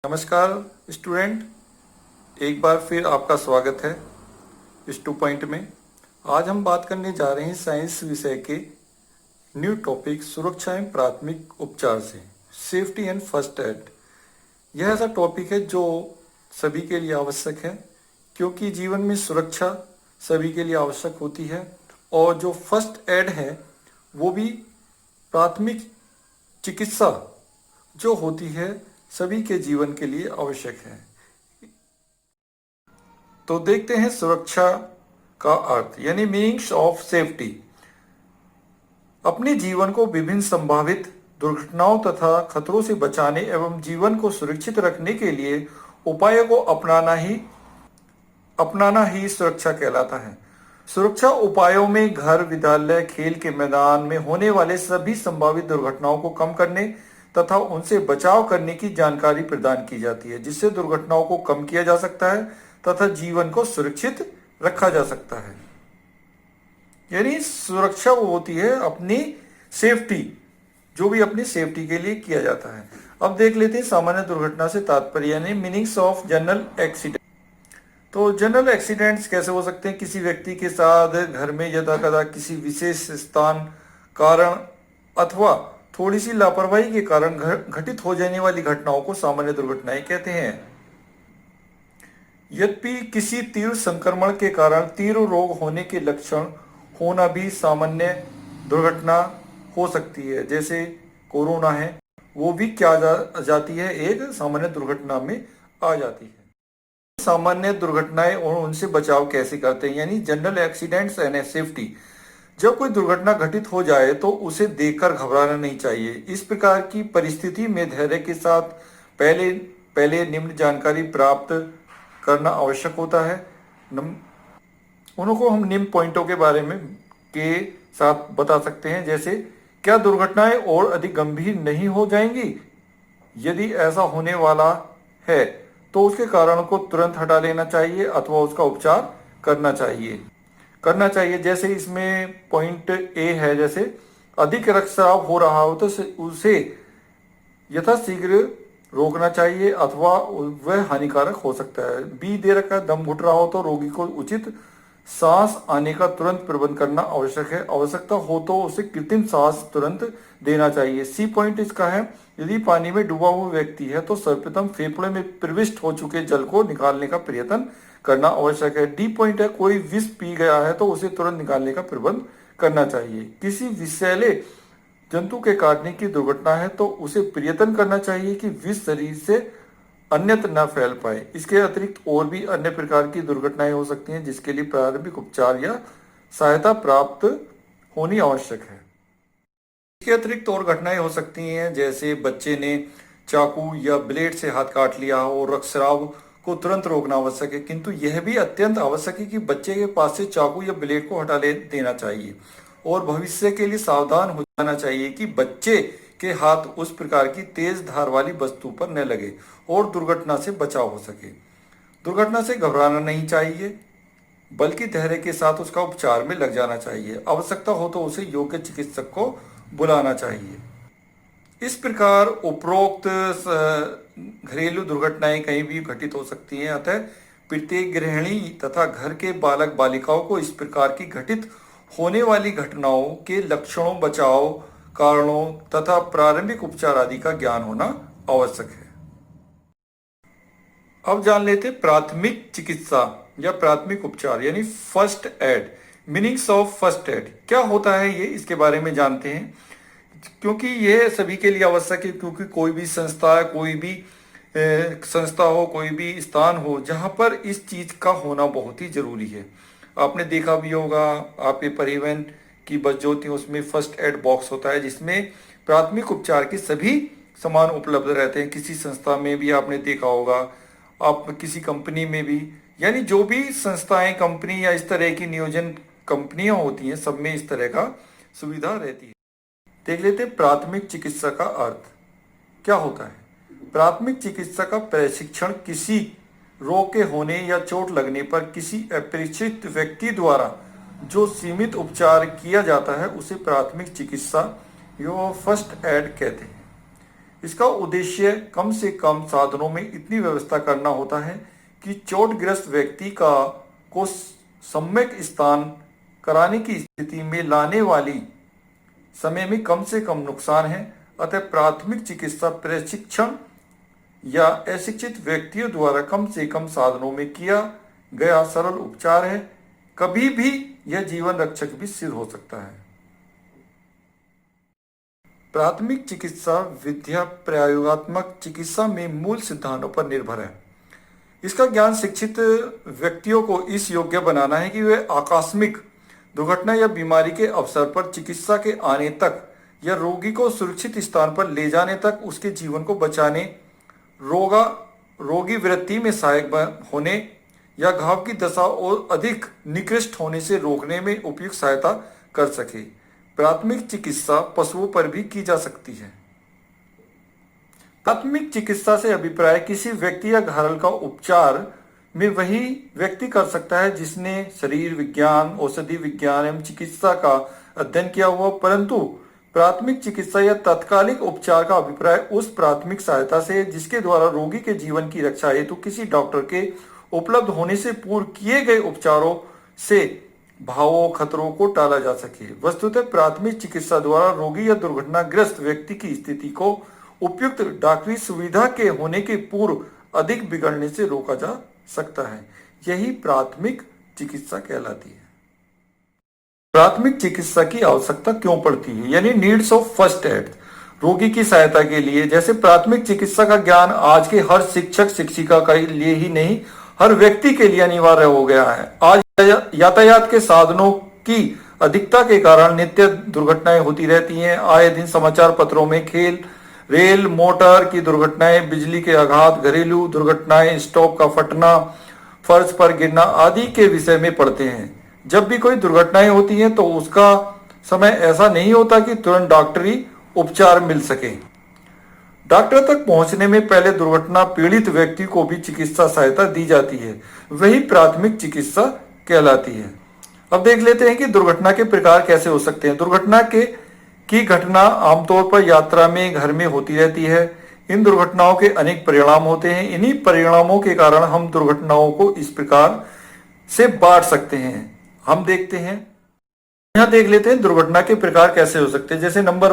नमस्कार स्टूडेंट, एक बार फिर आपका स्वागत है इस 2 पॉइंट में। आज हम बात करने जा रहे हैं साइंस विषय के न्यू टॉपिक सुरक्षा एवं प्राथमिक उपचार से, सेफ्टी एंड फर्स्ट एड। यह ऐसा टॉपिक है जो सभी के लिए आवश्यक है, क्योंकि जीवन में सुरक्षा सभी के लिए आवश्यक होती है और जो फर्स्ट एड है वो भी प्राथमिक चिकित्सा जो होती है सभी के जीवन के लिए आवश्यक है। तो देखते हैं सुरक्षा का अर्थ यानी मीनिंग्स ऑफ सेफ्टी। अपने जीवन को विभिन्न संभावित दुर्घटनाओं तथा खतरों से बचाने एवं जीवन को सुरक्षित रखने के लिए उपायों को अपनाना ही सुरक्षा कहलाता है। सुरक्षा उपायों में घर, विद्यालय, खेल के मैदान में होने वाले सभी संभावित दुर्घटनाओं को कम करने तथा उनसे बचाव करने की जानकारी प्रदान की जाती है, जिससे दुर्घटनाओं को कम किया जा सकता है तथा जीवन को सुरक्षित रखा जा सकता है। यानी सुरक्षा वो होती है अपनी सेफ्टी, जो भी अपनी सेफ्टी के लिए किया जाता है। अब देख लेते हैं सामान्य दुर्घटना से तात्पर्य यानी मीनिंग्स ऑफ जनरल एक्सीडेंट। तो जनरल एक्सीडेंट्स कैसे हो सकते हैं? किसी व्यक्ति के साथ घर में यदा कदा किसी विशेष स्थान कारण अथवा थोड़ी सी लापरवाही के कारण घटित हो जाने वाली घटनाओं को सामान्य दुर्घटनाएं कहते हैं। यद्यपि किसी तीव्र संक्रमण के कारण तीव्र रोग होने के लक्षण होना भी सामान्य दुर्घटना हो सकती है, जैसे कोरोना है, वो भी क्या जाती है, एक सामान्य दुर्घटना में आ जाती है। सामान्य दुर्घटनाएं और उनसे बचाव कैसे करते हैं यानी जनरल एक्सीडेंट्स एंड सेफ्टी। जब कोई दुर्घटना घटित हो जाए तो उसे देखकर घबराना नहीं चाहिए। इस प्रकार की परिस्थिति में धैर्य के साथ पहले निम्न जानकारी प्राप्त करना आवश्यक होता है। उनको हम निम्न पॉइंटों के बारे में के साथ बता सकते हैं, जैसे क्या दुर्घटनाएं और अधिक गंभीर नहीं हो जाएंगी? यदि ऐसा होने वाला है तो उसके कारण को तुरंत हटा लेना चाहिए अथवा उसका उपचार करना चाहिए। जैसे इसमें पॉइंट ए है, जैसे अधिक रक्तस्राव हो रहा हो तो उसे यथाशीघ्र रोकना चाहिए अथवा वह हानिकारक हो सकता है। बी दे रखा है, दम घुट रहा हो तो रोगी को उचित सांस आने का तुरंत प्रबंध करना आवश्यक है। आवश्यकता हो तो उसे कृत्रिम सांस तुरंत देना चाहिए। सी पॉइंट इसका है, यदि पानी में डूबा हुआ व्यक्ति है तो सर्वप्रथम फेफड़े में प्रविष्ट हो चुके जल को निकालने का प्रयत्न करना आवश्यक है। डी पॉइंट है, कोई विष पी गया है तो उसे तुरंत निकालने का प्रबंध करना चाहिए। किसी विषैले जंतु के काटने की दुर्घटना है तो उसे प्रयत्न करना चाहिए कि विष शरीर से अन्यत्र न फैल पाए। इसके अतिरिक्त और भी अन्य प्रकार की दुर्घटनाएं हो सकती हैं जिसके लिए प्रारंभिक उपचार या सहायता प्राप्त होनी आवश्यक है। इसके अतिरिक्त और घटनाएं हो सकती हैं, जैसे बच्चे ने चाकू या ब्लेड से हाथ काट लिया हो और रक्तस्राव को तुरंत रोकना आवश्यक है, किंतु यह भी अत्यंत आवश्यक है कि बच्चे के पास से चाकू या ब्लेड को हटा देना चाहिए और भविष्य के लिए सावधान हो जाना चाहिए कि बच्चे के हाथ उस प्रकार की तेज धार वाली वस्तु पर न लगे और दुर्घटना से बचाव हो सके। दुर्घटना से घबराना नहीं चाहिए, बल्कि धैर्य के साथ उसका उपचार में लग जाना चाहिए। आवश्यकता हो तो उसे योग्य चिकित्सक को बुलाना चाहिए। इस प्रकार उपरोक्त घरेलू दुर्घटनाएं कहीं भी घटित हो सकती हैं, अतः प्रत्येक गृहिणी तथा घर के बालक बालिकाओं को इस प्रकार की घटित होने वाली घटनाओं के लक्षणों, बचाव कारणों तथा प्रारंभिक उपचार आदि का ज्ञान होना आवश्यक है। अब जान लेते प्राथमिक चिकित्सा या प्राथमिक उपचार यानी first aid. Meanings of first aid क्या होता है ये इसके बारे में जानते हैं, क्योंकि यह सभी के लिए आवश्यक है। क्योंकि कोई भी संस्था, कोई भी संस्था हो, कोई भी स्थान हो जहां पर इस चीज का होना बहुत ही जरूरी है। आपने देखा भी होगा, आपके परिवहन की बस जो होती है उसमें फर्स्ट एड बॉक्स होता है जिसमें प्राथमिक उपचार के सभी सामान उपलब्ध रहते हैं। किसी संस्था में भी आपने देखा होगा, आप किसी कंपनी में भी, यानी जो भी संस्थाएं, कंपनी या इस तरह की नियोजन कंपनियां होती हैं, सब में इस तरह का सुविधा रहती है। देख लेते हैं प्राथमिक चिकित्सा का अर्थ क्या होता है। प्राथमिक चिकित्सा का प्रशिक्षण किसी रोग के होने या चोट लगने पर किसी अपरिचित व्यक्ति द्वारा जो सीमित उपचार किया जाता है उसे प्राथमिक चिकित्सा या फर्स्ट एड कहते हैं। इसका उद्देश्य कम से कम साधनों में इतनी व्यवस्था करना होता है कि चोटग्रस्त व्यक्ति का को सम्यक स्नान कराने की स्थिति में लाने वाली समय में कम से कम नुकसान है। अतः प्राथमिक चिकित्सा प्रशिक्षण या अशिक्षित व्यक्तियों द्वारा कम से कम साधनों में किया गया सरल उपचार है। कभी भी यह जीवन रक्षक भी सिद्ध हो सकता है। प्राथमिक चिकित्सा विद्या प्रयोगात्मक चिकित्सा में मूल सिद्धांतों पर निर्भर है। इसका ज्ञान शिक्षित व्यक्तियों को इस योग्य बनाना है कि वे आकस्मिक दुर्घटना या बीमारी के अवसर पर चिकित्सा के आने तक या रोगी को सुरक्षित स्थान पर ले जाने तक उसके जीवन को बचाने, रोगी वृत्ति में सहायक होने या घाव की दशा और अधिक निकृष्ट होने से रोकने में उपयुक्त सहायता कर सके। प्राथमिक चिकित्सा पशुओं पर भी की जा सकती है। प्राथमिक चिकित्सा से अभिप्राय किसी व्यक्ति या घायल का उपचार में वही व्यक्ति कर सकता है जिसने शरीर विज्ञान, औषधि विज्ञान एवं चिकित्सा का अध्ययन किया हुआ। परंतु प्राथमिक चिकित्सा या तात्कालिक उपचार का अभिप्राय उस प्राथमिक सहायता से जिसके द्वारा रोगी के जीवन की रक्षा हेतु किसी डॉक्टर के उपलब्ध होने से पूर्व किए गए उपचारों से भावों खतरों को टाला जा सके। वस्तुतः प्राथमिक चिकित्सा द्वारा रोगी या दुर्घटनाग्रस्त व्यक्ति की स्थिति को उपयुक्त डॉक्टरी सुविधा के होने के पूर्व अधिक बिगड़ने से रोका जा सकता है। यही प्राथमिक चिकित्सा कहलाती है। प्राथमिक चिकित्सा की आवश्यकता क्यों पड़ती है, यानी नीड्स ऑफ फर्स्ट एड। रोगी की सहायता के लिए जैसे प्राथमिक चिकित्सा का ज्ञान आज के हर शिक्षक शिक्षिका के लिए ही नहीं हर व्यक्ति के लिए अनिवार्य हो गया है। आज यातायात के साधनों की अधिकता के कारण नित्य दुर्घटनाएं होती रहती हैं। आए दिन समाचार पत्रों में रेल मोटर की दुर्घटनाएं, बिजली के आघात, घरेलू दुर्घटनाएं, स्टॉप का फटना, फर्श पर गिरना आदि के विषय में पढ़ते हैं। जब भी कोई दुर्घटनाएं होती हैं तो उसका समय ऐसा नहीं होता कि तुरंत डॉक्टरी उपचार मिल सके। डॉक्टर तक पहुंचने में पहले दुर्घटना पीड़ित व्यक्ति को भी चिकित्सा सहायता दी जाती है। वही प्राथमिक चिकित्सा कहलाती है। अब देख लेते हैं कि दुर्घटना के प्रकार कैसे हो सकते हैं। दुर्घटना की घटना आमतौर पर यात्रा में, घर में होती रहती है। इन दुर्घटनाओं के अनेक परिणाम होते हैं। इन्हीं परिणामों के कारण हम दुर्घटनाओं को इस प्रकार से बांट सकते हैं। हम देखते हैं, यहाँ देख लेते हैं दुर्घटना के प्रकार कैसे हो सकते हैं। जैसे नंबर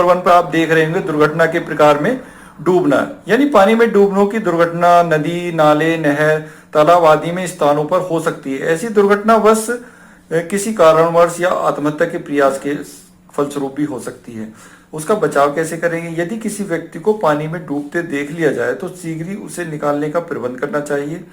1 पर आप देख रहे होंगे दुर्घटना के प्रकार में डूबना, यानी पानी में डूबने की दुर्घटना नदी, नाले, नहर, तालाब आदि में स्थानों पर हो सकती है। ऐसी दुर्घटना बस किसी कारणवश या आत्महत्या के प्रयास के फलस्वरूप भी हो सकती है। उसका बचाव कैसे करेंगे? यदि किसी व्यक्ति को पानी में डूबते देख लिया जाए तो शीघ्र ही उसे निकालने का प्रबंध करना चाहिए।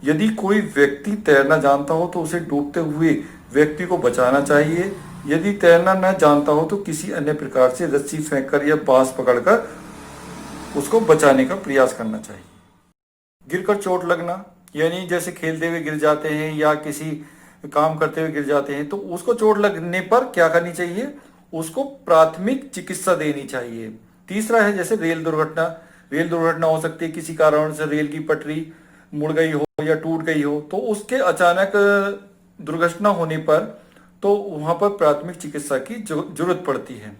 यदि कोई व्यक्ति तैरना जानता हो तो उसे डूबते हुए व्यक्ति को बचाना चाहिए। यदि तैरना न जानता हो तो किसी अन्य प्रकार से रस्सी फेंककर या बांस पकड़कर उसको बचाने का प्रयास करना चाहिए। गिरकर चोट लगना, यानी जैसे खेलते हुए गिर जाते हैं या किसी काम करते हुए गिर जाते हैं तो उसको चोट लगने पर क्या करनी चाहिए? उसको प्राथमिक चिकित्सा देनी चाहिए। तीसरा है जैसे रेल दुर्घटना हो सकती है, किसी कारण से रेल की पटरी मुड़ गई हो या टूट गई हो तो उसके अचानक दुर्घटना होने पर तो वहां पर प्राथमिक चिकित्सा की जरूरत पड़ती है।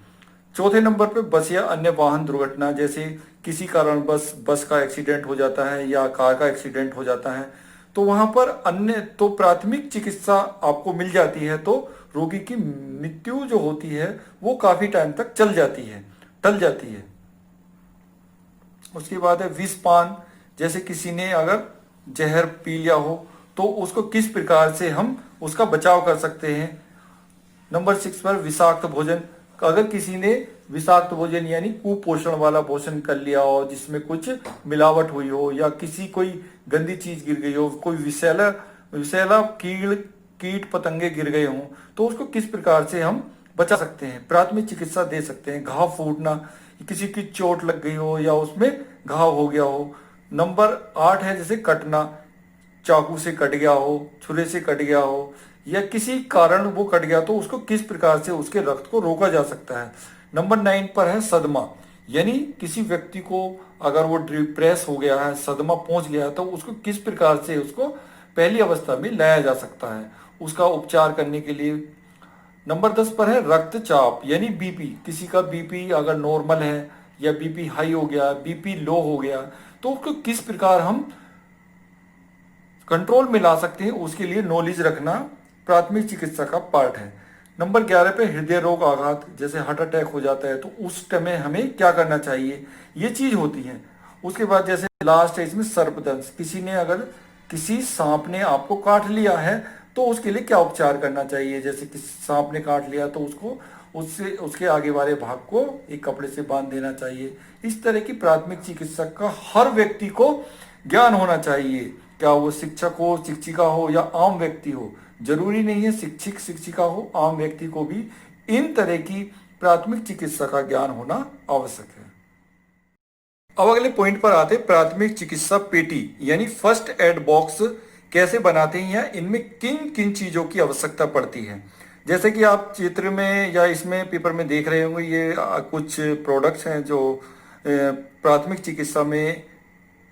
चौथे नंबर पे बस या अन्य वाहन दुर्घटना, जैसे किसी कारण बस का एक्सीडेंट हो जाता है या कार का एक्सीडेंट हो जाता है तो वहां पर अन्य तो प्राथमिक चिकित्सा आपको मिल जाती है तो रोगी की मृत्यु जो होती है वो काफी टाइम तक टल जाती है। उसके बाद है विषपान, जैसे किसी ने अगर जहर पी लिया हो तो उसको किस प्रकार से हम उसका बचाव कर सकते हैं। नंबर 6 पर विषाक्त भोजन, अगर किसी ने विषाक्त भोजन यानी कुपोषण वाला भोजन कर लिया हो जिसमें कुछ मिलावट हुई हो या किसी कोई गंदी चीज गिर गई हो, कोई विषैला कीट पतंगे गिर गए हों तो उसको किस प्रकार से हम बचा सकते हैं, प्राथमिक चिकित्सा दे सकते हैं। घाव फूटना, किसी की चोट लग गई हो या उसमें घाव हो गया हो। नंबर 8 है जैसे कटना, चाकू से कट गया हो, छुरे से कट गया हो या किसी कारण वो कट गया तो उसको किस प्रकार से उसके रक्त को रोका जा सकता है। नंबर 9 पर है सदमा, यानी किसी व्यक्ति को अगर वो डिप्रेस हो गया है, सदमा पहुंच गया तो उसको किस प्रकार से उसको पहली अवस्था में लाया जा सकता है उसका उपचार करने के लिए। नंबर 10 पर है रक्तचाप यानी बीपी, किसी का बीपी अगर नॉर्मल है या बीपी हाई हो गया, बीपी लो हो गया, तो उसको किस प्रकार हम कंट्रोल में ला सकते हैं, उसके लिए नॉलेज रखना प्राथमिक चिकित्सा का पार्ट है। नंबर 11 पे हृदय रोग आघात, जैसे हार्ट अटैक हो जाता है तो उस समय हमें क्या करना चाहिए, ये चीज होती है। उसके बाद जैसे लास्ट है इसमें सर्पदंश, किसी ने अगर किसी सांप ने आपको काट लिया है तो उसके लिए क्या उपचार करना चाहिए, जैसे किसी सांप ने काट लिया तो उसको उससे उसके आगे वाले भाग को एक कपड़े से बांध देना चाहिए। इस तरह की प्राथमिक चिकित्सा का हर व्यक्ति को ज्ञान होना चाहिए, क्या वो शिक्षक हो, शिक्षिका हो या आम व्यक्ति हो, जरूरी नहीं है शिक्षक शिक्षिका हो, आम व्यक्ति को भी इन तरह की प्राथमिक चिकित्सा का ज्ञान होना आवश्यक है। अब अगले पॉइंट पर आते हैं, प्राथमिक चिकित्सा पेटी यानी फर्स्ट एड बॉक्स कैसे बनाते हैं या इनमें किन किन चीजों की आवश्यकता पड़ती है। जैसे कि आप चित्र में या इसमें पेपर में देख रहे होंगे, ये कुछ प्रोडक्ट्स हैं जो प्राथमिक चिकित्सा में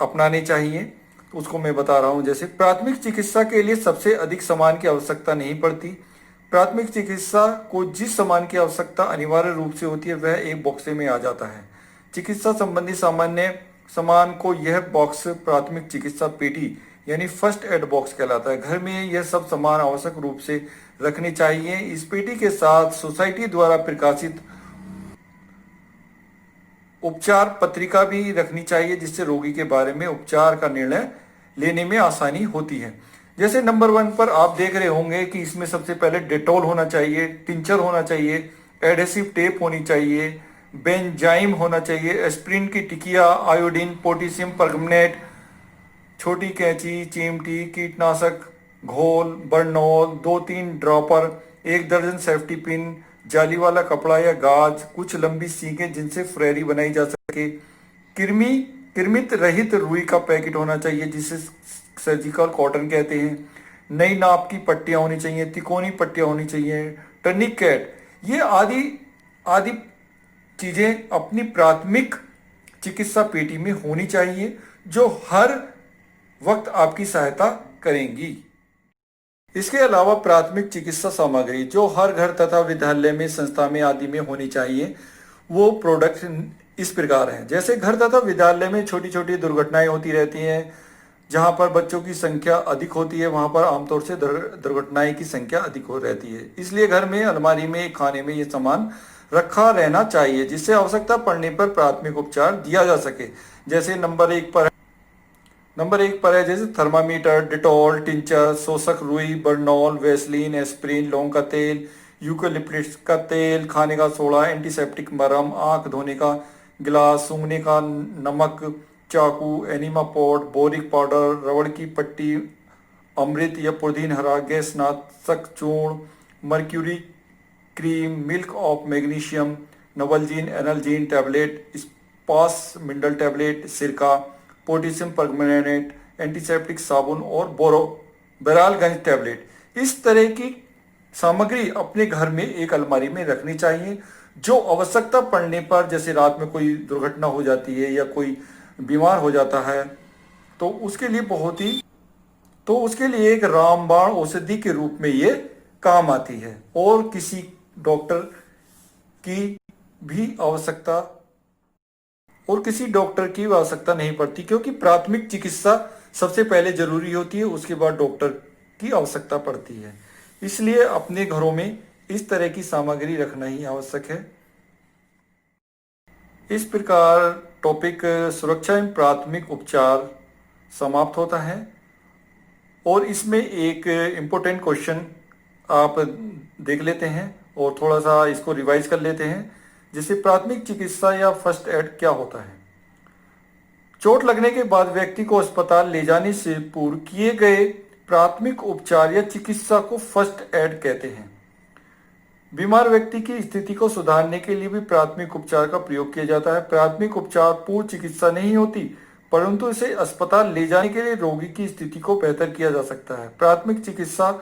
अपनाने चाहिए, तो उसको मैं बता रहा हूं। जैसे प्राथमिक चिकित्सा के लिए सबसे अधिक सामान की आवश्यकता नहीं पड़ती। प्राथमिक चिकित्सा को जिस सामान की आवश्यकता अनिवार्य रूप से होती है वह एक बॉक्से में आ जाता है। चिकित्सा संबंधी सामान्य सामान को यह बॉक्स प्राथमिक चिकित्सा पेटी यानी फर्स्ट एड बॉक्स कहलाता है। घर में यह सब सामान आवश्यक रूप से रखने चाहिए। इस पेटी के साथ सोसाइटी द्वारा प्रकाशित उपचार पत्रिका भी रखनी चाहिए, जिससे रोगी के बारे में उपचार का निर्णय लेने में आसानी होती है। जैसे नंबर 1 पर आप देख रहे होंगे कि इसमें सबसे पहले डेटॉल होना चाहिए, टिंचर होना चाहिए, एडहेसिव टेप होनी चाहिए, बेंजाइम होना चाहिए, एस्प्रिन की टिकिया, आयोडीन, पोटेशियम परमनेट, छोटी कैंची, चिमटी, कीटनाशक घोल, बर्नॉल, 2-3 ड्रॉपर, 1 दर्जन सेफ्टी पिन, जाली वाला कपड़ा या गाज, कुछ लंबी सीखें जिनसे फ्रेरी बनाई जा सके, कृमित रहित रुई का पैकेट होना चाहिए जिसे सर्जिकल कॉटन कहते हैं, नई नाप की पट्टियां होनी चाहिए, तिकोनी पट्टियां होनी चाहिए, टर्निकेट, ये आदि आदि चीजें अपनी प्राथमिक चिकित्सा पेटी में होनी चाहिए जो हर वक्त आपकी सहायता करेंगी। इसके अलावा प्राथमिक चिकित्सा सामग्री जो हर घर तथा विद्यालय में, संस्था में आदि में होनी चाहिए, वो प्रोडक्ट इस प्रकार हैं। जैसे घर तथा विद्यालय में छोटी छोटी दुर्घटनाएं होती रहती हैं, जहां पर बच्चों की संख्या अधिक होती है वहां पर आमतौर से दुर्घटनाएं की संख्या अधिक हो रहती है। इसलिए घर में, अलमारी में, खाने में ये सामान रखा रहना चाहिए जिससे आवश्यकता पड़ने पर प्राथमिक उपचार दिया जा सके। जैसे नंबर 1 पर है जैसे थर्मामीटर, डिटॉल, टिंचर, शोषक रुई, बर्नॉल, वेसलीन, एस्प्रिन, लौंग का तेल, यूकेलिप्टस का तेल, खाने का सोडा, एंटीसेप्टिक मरहम, आंख धोने का गिलास, सूंघने का नमक, चाकू, एनिमा पॉट, बोरिक पाउडर, रबड़ की पट्टी, अमृत या पुदीन हरा, गैस नाशक चूर्ण, mercury cream, milk of magnesium, Novalgin, Analgin tablet, स्पास मिनरल टैबलेट, सिरका, पोटेशियम परमैंगनेट, एंटीसेप्टिक साबुन और बेरालगंज टैबलेट। इस तरह की सामग्री अपने घर में एक अलमारी में रखनी चाहिए जो आवश्यकता पड़ने पर, जैसे रात में कोई दुर्घटना हो जाती है या कोई बीमार हो जाता है तो उसके लिए एक रामबाण औषधि के रूप में ये काम आती है और किसी डॉक्टर की आवश्यकता नहीं पड़ती, क्योंकि प्राथमिक चिकित्सा सबसे पहले जरूरी होती है, उसके बाद डॉक्टर की आवश्यकता पड़ती है। इसलिए अपने घरों में इस तरह की सामग्री रखना ही आवश्यक है। इस प्रकार टॉपिक सुरक्षा एवं प्राथमिक उपचार समाप्त होता है और इसमें एक इम्पोर्टेंट क्वेश्चन आप देख लेते हैं और थोड़ा सा इसको रिवाइज कर लेते हैं। जैसे प्राथमिक चिकित्सा या फर्स्ट एड क्या होता है। चोट लगने के बाद व्यक्ति को अस्पताल ले जाने से पूर्व किए गए प्राथमिक उपचार या चिकित्सा को फर्स्ट एड कहते हैं। बीमार व्यक्ति की स्थिति को सुधारने के लिए भी प्राथमिक उपचार का प्रयोग किया जाता है। प्राथमिक उपचार पूर्ण चिकित्सा नहीं होती, परंतु इसे अस्पताल ले जाने के लिए रोगी की स्थिति को बेहतर किया जा सकता है। प्राथमिक चिकित्सा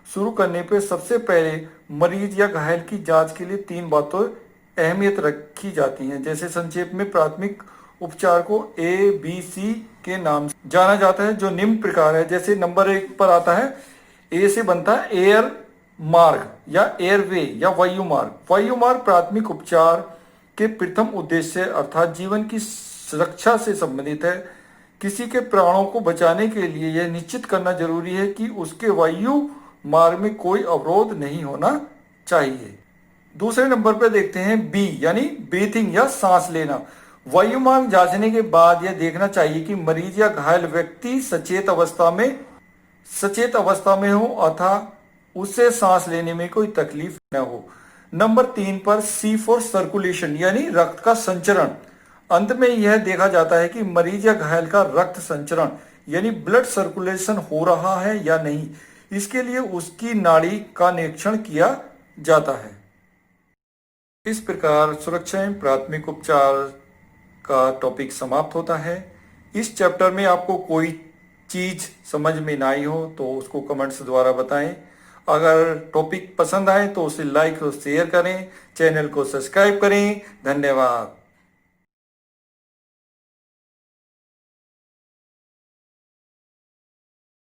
शुरू करने पर सबसे पहले मरीज या घायल की जांच के लिए 3 बातों अहमियत रखी जाती हैं। जैसे संक्षेप में प्राथमिक उपचार को ABC के नाम से जाना जाता है, जो निम्न प्रकार है। जैसे नंबर 1 पर आता है, ए से बनता है एयर मार्ग या एयरवे या वायु मार्ग। वायु मार्ग प्राथमिक उपचार के प्रथम उद्देश्य अर्थात जीवन की सुरक्षा से संबंधित है। किसी के प्राणों को बचाने के लिए यह निश्चित करना जरूरी है कि उसके वायु मार्ग में कोई अवरोध नहीं होना चाहिए। दूसरे नंबर पर देखते हैं बी यानी ब्रीथिंग या सांस लेना। वायु मार्ग जांचने के बाद यह देखना चाहिए कि मरीज या घायल व्यक्ति सचेत अवस्था में हो अथा उसे सांस लेने में कोई तकलीफ न हो। नंबर 3 पर सी फॉर सर्कुलेशन यानी रक्त का संचरण। अंत में यह देखा जाता है कि मरीज या घायल का रक्त संचरण यानी ब्लड सर्कुलेशन हो रहा है या नहीं। इसके लिए उसकी नाड़ी का निरीक्षण किया जाता है। इस प्रकार सुरक्षा एवं प्राथमिक उपचार का टॉपिक समाप्त होता है। इस चैप्टर में आपको कोई चीज समझ में ना आई हो तो उसको कमेंट्स द्वारा बताएं। अगर टॉपिक पसंद आए तो उसे लाइक और शेयर करें, चैनल को सब्सक्राइब करें। धन्यवाद।